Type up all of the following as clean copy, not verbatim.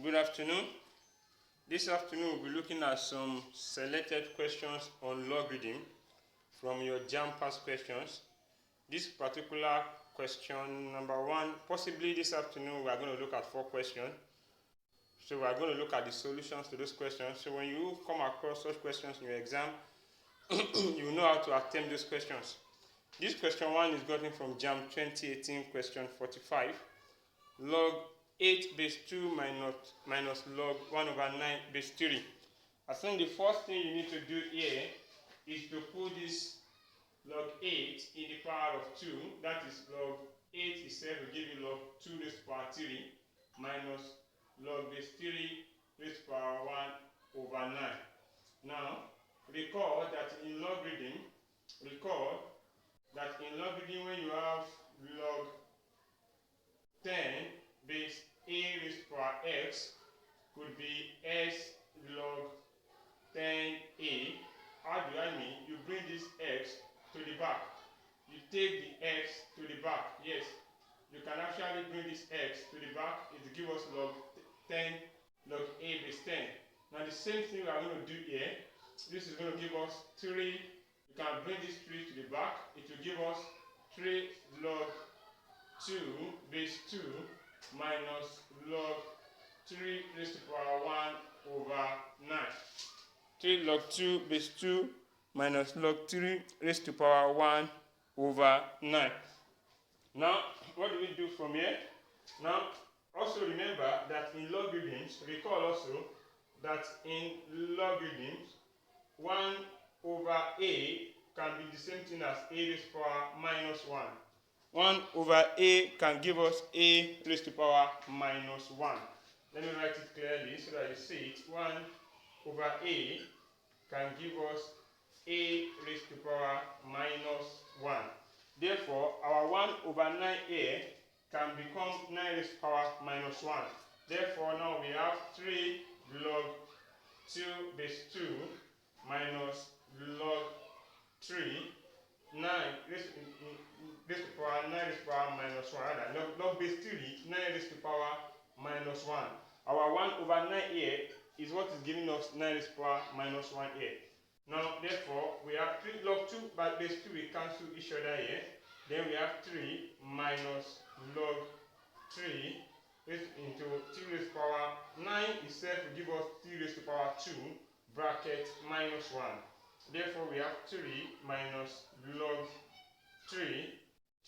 good afternoon. This afternoon we'll be looking at some selected questions on logarithm from your Jamb past questions. This particular question, number one, possibly this afternoon we are going to look at 4 questions. So we are going to look at the solutions to those questions. So when you come across such questions in your exam, you know how to attempt those questions. This question 1 is gotten from Jamb 2018, question 45. Log 8 base 2 minus log 1 over 9 base 3. I think the first thing you need to do here is to put this log 8 in the power of 2. That is, log 8 itself will give you log 2 raised to the power 3 minus log base 3 raised to the power 1 over 9. Now, recall that in logarithm, when you have log 10 base a raised to the power x could be s log 10a. How do I mean? You bring this x to the back. You take the x to the back. Yes, you can actually bring this x to the back. It will give us log 10 log a base 10. Now the same thing we are going to do here. This is going to give us 3. You can bring this 3 to the back. It will give us 3 log 2 base 2 minus log 3 raised to the power 1 over 9. 3 log 2 base 2 minus log 3 raised to the power 1 over 9. Now, what do we do from here? Now, also remember that in logarithms, recall also that in logarithms, 1 over a can be the same thing as a raised to the power minus 1. 1 over a can give us a raised to the power minus 1. Let me write it clearly so that you see it. 1 over a can give us a raised to the power minus 1. Therefore, our 1 over 9a can become 9 raised to the power minus 1. Therefore, now we have 3 log 2 base 2 minus log 3, 9 raised to the power 9 raised to the power minus 1. Log base 3, 9 raised to the power minus 1. Our 1 over 9 here is what is giving us 9 raised to the power minus 1 here. Now, therefore, we have 3 log 2 by base 2, we cancel each other here. Then we have 3 minus log 3 raised into 3 raised to the power 9 itself will give us 3 raised to the power 2 bracket minus 1. Therefore, we have 3 minus log 3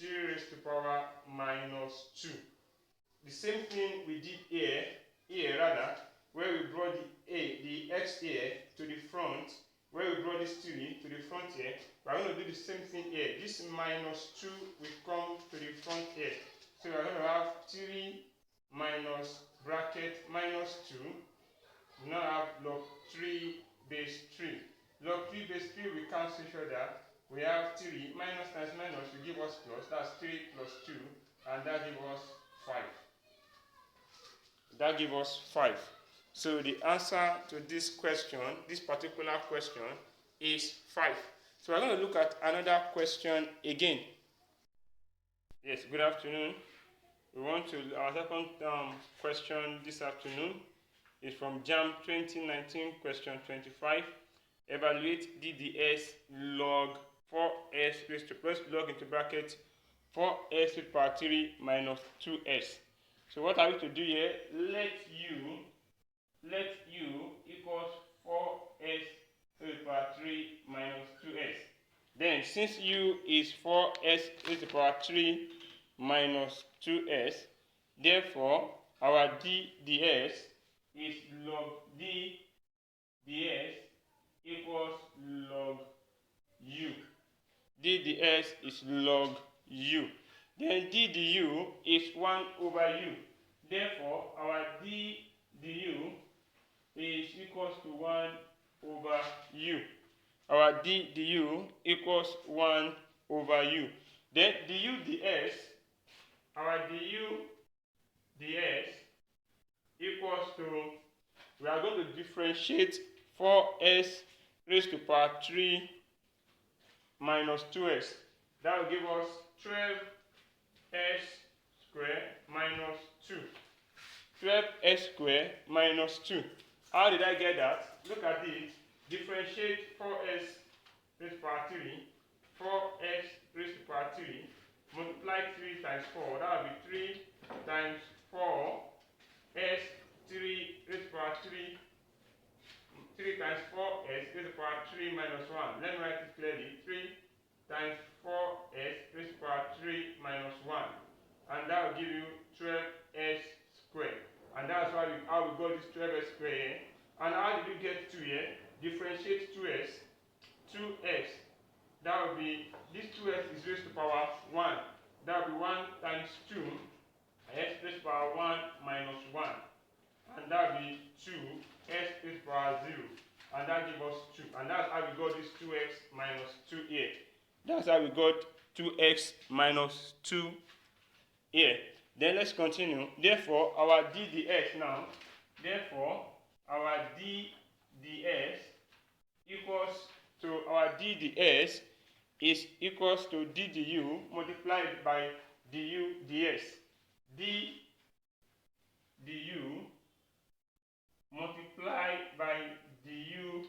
raised to the power minus 2. The same thing we did here where we brought the x here to the front, where we brought this 3 to the front here. We are going to do the same thing here. This minus 2 will come to the front here. So we are going to have 3 minus bracket minus 2. We now have log 3 base 3. Log 3 base 3 we cancel each other. We have 3 minus times minus will give us plus. That's 3 plus 2, and that gives us 5. That gives us 5. So the answer to this question, this particular question, is 5. So we're going to look at another question again. Yes, good afternoon. Our second question this afternoon is from Jamb 2019, question 25. Evaluate DDS log 4s raised to plus log into bracket 4s raised to the power 3 minus 2s. So what are we to do here? Let u equals 4s to the power 3 minus 2s. Then, since u is 4s raised to the power 3 minus 2s, therefore our DDS is log DDS equals log u. DDS is log u. Then DDU is 1 over u. Therefore, our DDU is equals to 1 over u. Our DDU equals 1 over u. Then du ds, our du ds equals to, we are going to differentiate 4s raised to the power 3 minus 2s. That will give us 12s squared minus 2. 12x squared minus 2. How did I get that? Look at this. Differentiate 4x raised to the power 3. 4x raised to the power 3. Multiply 3 times 4. That will be 3 times 4x 3 raised to the power 3. 3 times 4x raised to the power 3 minus 1. Let me write it clearly. 3 times 4x raised to the power 3 minus 1. And that will give you 12x squared. And that's how we got this 12x squared here. And how did you get 2 here? Differentiate 2x. 2x. That will be, this 2x is raised to the power 1. That will be 1 times 2. X raised to the power 1 minus 1. And that will be 2. X raised to the power 0. And that gives us 2. And that's how we got this 2x minus 2 here. That's how we got 2x minus 2 here. Then let's continue. Therefore, our d dx now. Therefore, our d ds equals to our d ds is equals to d du multiplied by du ds. d du multiplied by du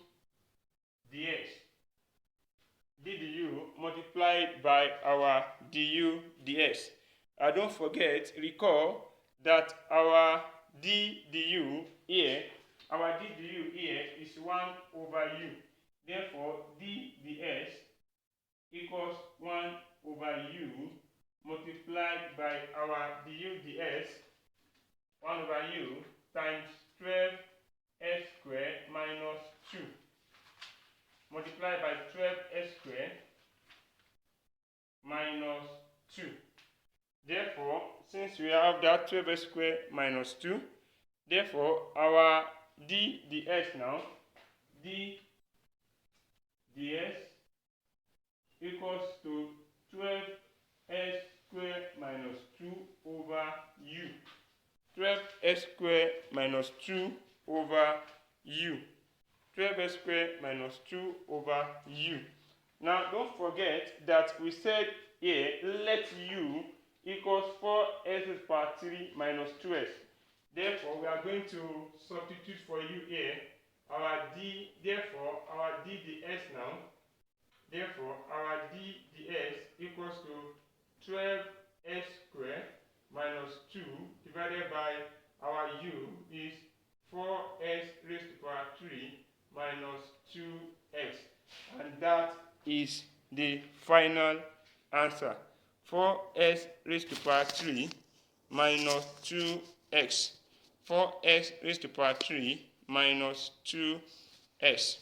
dx. d du multiplied by our du ds. Don't forget, recall that our d du here, is 1 over u. Therefore, d ds equals 1 over u multiplied by our du ds, 1 over u times 12x squared minus 2. Multiplied by 12x squared minus 2. Therefore, since we have that 12x squared minus 2, therefore our d ds now, d ds equals to 12x squared minus 2 over u. 12x squared minus 2 over u. 12x squared minus 2 over u. Now, don't forget that we said here, let u equals 4x to the power 3 minus 2x. Therefore, we are going to substitute for u here our d, therefore, our d ds now. Therefore, our d ds equals to 12x squared minus 2 divided by our u is 4x raised to the power 3 minus 2x. And that is the final answer. 4x raised to the power 3 minus 2x. 4x raised to the power 3 minus 2x.